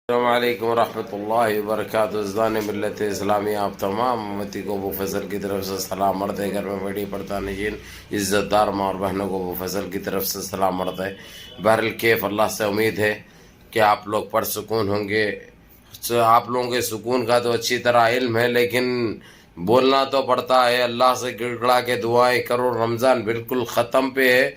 السلام علیکم ورحمۃ اللہ وبرکاتہ۔ ازدان ملت اسلامی آپ تمام امتی کو ابو فضل کی طرف سے سلام مرد ہے۔ گھر میں بڑی پردہ نشین عزت دار ماں اور بہنوں کو ابو فضل کی طرف سے سلام مرد ہے۔ بہرالکیف اللہ سے امید ہے کہ آپ لوگ پرسکون ہوں گے۔ آپ لوگوں کے سکون کا تو اچھی طرح علم ہے، لیکن بولنا تو پڑتا ہے۔ اللہ سے گڑ گڑا کے دعائیں کرو، رمضان بالکل ختم پہ ہے۔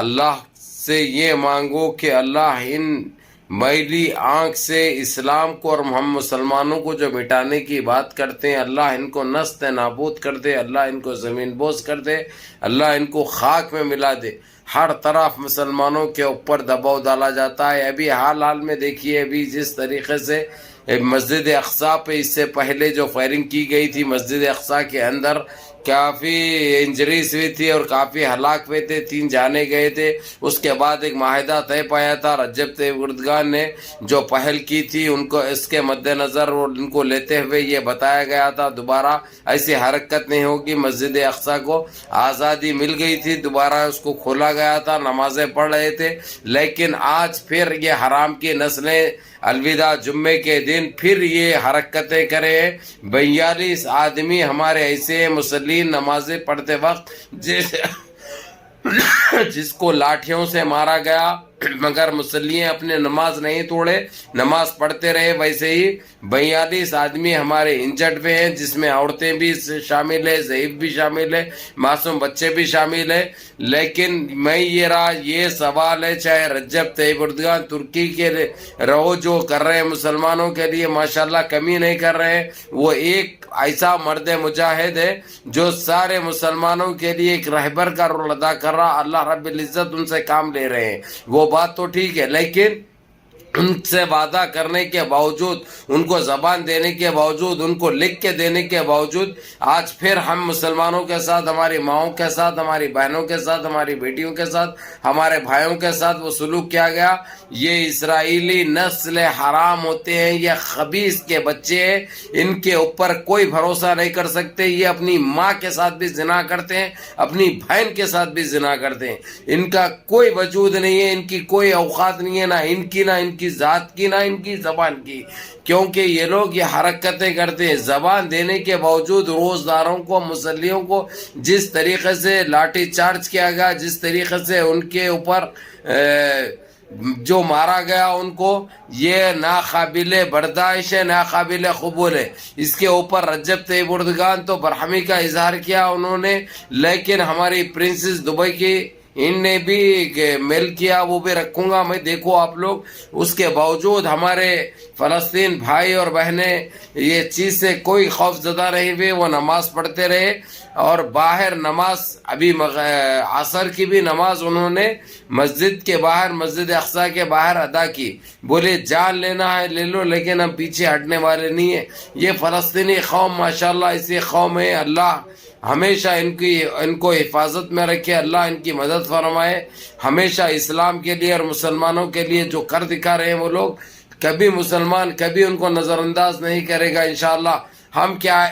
اللہ سے یہ مانگو کہ اللہ ان میلی آنکھ سے اسلام کو اور ہم مسلمانوں کو جو مٹانے کی بات کرتے ہیں، اللہ ان کو نست نابود کر دے، اللہ ان کو زمین بوس کر دے، اللہ ان کو خاک میں ملا دے۔ ہر طرف مسلمانوں کے اوپر دباؤ ڈالا جاتا ہے۔ ابھی حال میں دیکھیے، ابھی جس طریقے سے مسجد اقصی پہ اس سے پہلے جو فائرنگ کی گئی تھی، مسجد اقصی کے اندر کافی انجریز ہوئی تھی اور کافی ہلاک ہوئے تھے، 3 جانے گئے تھے۔ اس کے بعد ایک معاہدہ طے پایا تھا۔ رجب طیب اردگان نے جو پہل کی تھی، ان کو اس کے مد نظر اور ان کو لیتے ہوئے یہ بتایا گیا تھا دوبارہ ایسی حرکت نہیں ہوگی۔ مسجد اقصی کو آزادی مل گئی تھی، دوبارہ اس کو کھولا گیا تھا، نمازیں پڑھ رہے تھے، لیکن آج پھر یہ حرام کی نسلیں الوداع جمعے کے دن پھر یہ حرکتیں کرے۔ 42 آدمی ہمارے ایسے مسلمین نمازیں پڑھتے وقت جس کو لاٹھیوں سے مارا گیا، مگر مسلمین اپنے نماز نہیں توڑے، نماز پڑھتے رہے۔ ویسے ہی 42 آدمی ہمارے انجرڈ پہ ہیں، جس میں عورتیں بھی شامل ہیں، ضعیف بھی شامل ہیں، معصوم بچے بھی شامل ہیں۔ لیکن میں یہ سوال ہے، چاہے رجب طیب اردگان ترکی کے رہو، جو کر رہے ہیں مسلمانوں کے لیے ماشاءاللہ کمی نہیں کر رہے ہیں۔ وہ ایک ایسا مرد مجاہد ہے جو سارے مسلمانوں کے لیے ایک رہبر کا رول ادا کر رہا۔ اللہ رب العزت ان سے کام لے رہے ہیں، وہ بات تو ٹھیک ہے، لیکن ان سے وعدہ کرنے کے باوجود، ان کو زبان دینے کے باوجود، ان کو لکھ کے دینے کے باوجود، آج پھر ہم مسلمانوں کے ساتھ، ہماری ماؤں کے ساتھ، ہماری بہنوں کے ساتھ، ہماری بیٹیوں کے ساتھ، ہمارے بھائیوں کے ساتھ وہ سلوک کیا گیا۔ یہ اسرائیلی نسل حرام ہوتے ہیں، یہ خبیث کے بچے ہیں، ان کے اوپر کوئی بھروسہ نہیں کر سکتے۔ یہ اپنی ماں کے ساتھ بھی زنا کرتے ہیں، اپنی بہن کے ساتھ بھی زنا کرتے ہیں۔ ان کا کوئی وجود نہیں ہے، ان کی کوئی اوقات نہیں ہے، نہ ان کی ذات کی، نہ ان کی زبان کی، کیونکہ یہ لوگ یہ حرکتیں کرتے ہیں۔ زبان دینے کے باوجود روزداروں کو، مسلیوں کو جس طریقے سے لاٹھی چارج کیا گیا، جس طریقے سے ان کے اوپر جو مارا گیا ان کو، یہ ناقابل برداشت ہے، ناقابل قبول ہے۔ اس کے اوپر رجب طیب اردگان تو برہمی کا اظہار کیا انہوں نے، لیکن ہماری پرنسس دبئی کی ان نے بھی میل کیا، وہ بھی رکھوں گا میں، دیکھو آپ لوگ۔ اس کے باوجود ہمارے فلسطین بھائی اور بہنیں یہ چیز سے کوئی خوف زدہ نہیں ہوئے، وہ نماز پڑھتے رہے۔ اور باہر نماز، ابھی عصر کی بھی نماز انہوں نے مسجد کے باہر، مسجد اقصی کے باہر ادا کی۔ بولے جان لینا ہے لے لو، لیکن ہم پیچھے ہٹنے والے نہیں ہیں۔ یہ فلسطینی قوم ماشاءاللہ ایسی قوم ہے، اللہ ہمیشہ ان کو حفاظت میں رکھے، اللہ ان کی مدد فرمائے۔ ہمیشہ اسلام کے لیے اور مسلمانوں کے لیے جو کر دکھا رہے ہیں وہ لوگ، کبھی مسلمان کبھی ان کو نظر انداز نہیں کرے گا انشاءاللہ۔ ہم کیا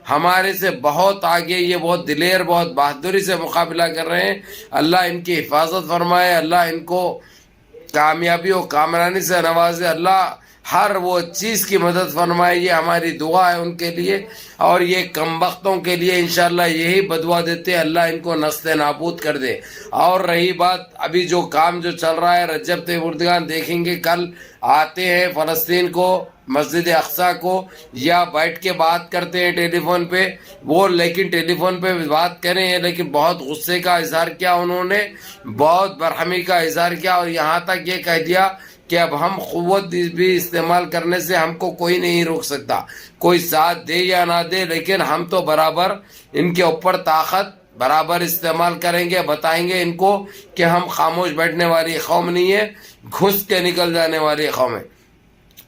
ہمارے سے بہت آگے، یہ بہت دلیر، بہت بہادری سے مقابلہ کر رہے ہیں۔ اللہ ان کی حفاظت فرمائے، اللہ ان کو کامیابی و کامرانی سے نوازے، اللہ ہر وہ چیز کی مدد فرمائے۔ یہ ہماری دعا ہے ان کے لیے، اور یہ کم بختوں کے لیے انشاءاللہ یہی بدعا دیتے ہیں، اللہ ان کو نست نابود کر دے۔ اور رہی بات ابھی جو کام جو چل رہا ہے، رجب طیب اردگان دیکھیں گے کل آتے ہیں فلسطین کو، مسجد اقصی کو، یا بیٹھ کے بات کرتے ہیں ٹیلی فون پہ وہ، لیکن ٹیلی فون پہ بات کریں، لیکن بہت غصے کا اظہار کیا انہوں نے، بہت برہمی کا اظہار کیا، اور یہاں تک یہ کہہ دیا کہ اب ہم قوت بھی استعمال کرنے سے ہم کو کوئی نہیں روک سکتا، کوئی ساتھ دے یا نہ دے، لیکن ہم تو برابر ان کے اوپر طاقت برابر استعمال کریں گے، بتائیں گے ان کو کہ ہم خاموش بیٹھنے والی قوم نہیں ہے، گھس کے نکل جانے والی قوم ہے۔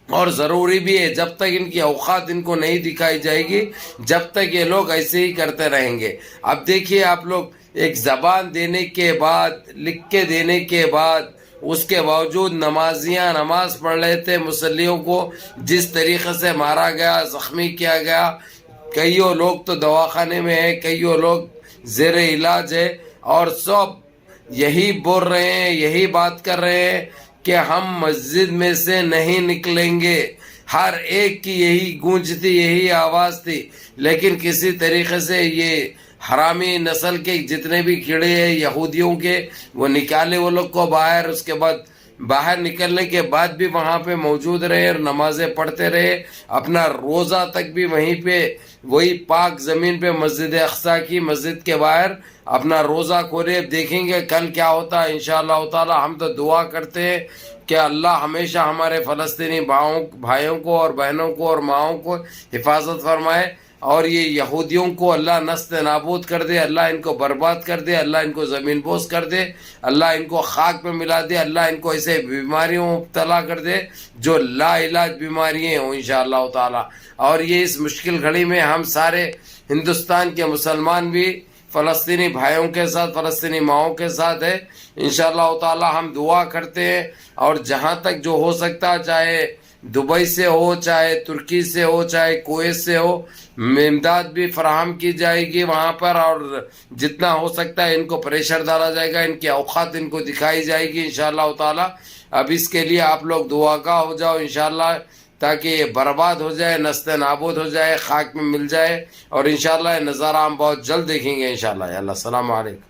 اور ضروری بھی ہے، جب تک ان کی اوقات ان کو نہیں دکھائی جائے گی، جب تک یہ لوگ ایسے ہی کرتے رہیں گے۔ اب دیکھیے آپ لوگ، ایک زبان دینے کے بعد، لکھ کے دینے کے بعد، اس کے باوجود نمازیاں نماز پڑھ رہے تھے، مسلیوں کو جس طریقے سے مارا گیا، زخمی کیا گیا، کئیوں لوگ تو دواخانے میں ہیں، کئیوں لوگ زیر علاج ہے، اور سب یہی بول رہے ہیں، یہی بات کر رہے ہیں کہ ہم مسجد میں سے نہیں نکلیں گے. ہر ایک کی یہی گونج تھی, یہی آواز تھی, لیکن کسی طریقے سے یہ حرامی نسل کے جتنے بھی کیڑے ہیں یہودیوں کے, وہ نکالے وہ لوگ کو باہر. اس کے بعد باہر نکلنے کے بعد بھی وہاں پہ موجود رہے اور نمازیں پڑھتے رہے. اپنا روزہ تک بھی وہیں پہ وہی پاک زمین پہ مسجد اقصی کی مسجد کے باہر اپنا روزہ کھولے. دیکھیں گے کل کیا ہوتا ہے انشاءاللہ تعالی. ہم تو دعا کرتے ہیں کہ اللہ ہمیشہ ہمارے فلسطینی بھائیوں کو اور بہنوں کو اور ماؤں کو حفاظت فرمائے, اور یہ یہودیوں کو اللہ نست نابود کر دے, اللہ ان کو برباد کر دے, اللہ ان کو زمین بوس کر دے, اللہ ان کو خاک پہ ملا دے, اللہ ان کو ایسے بیماریوں مبتلا کر دے جو لا علاج بیماریاں ہوں انشاءاللہ تعالی. اور یہ اس مشکل گھڑی میں ہم سارے ہندوستان کے مسلمان بھی فلسطینی بھائیوں کے ساتھ, فلسطینی ماؤں کے ساتھ ہے انشاءاللہ تعالی. ہم دعا کرتے ہیں, اور جہاں تک جو ہو سکتا, چاہے دبئی سے ہو, چاہے ترکی سے ہو, چاہے کویت سے ہو, امداد بھی فراہم کی جائے گی وہاں پر, اور جتنا ہو سکتا ہے ان کو پریشر ڈالا جائے گا, ان کی اوقات ان کو دکھائی جائے گی انشاءاللہ تعالی. اب اس کے لیے آپ لوگ دعا کا ہو جاؤ انشاءاللہ, تاکہ یہ برباد ہو جائے, نست نابود ہو جائے, خاک میں مل جائے, اور انشاءاللہ یہ نظارہ ہم بہت جلد دیکھیں گے انشاءاللہ. اللہ السلام علیکم.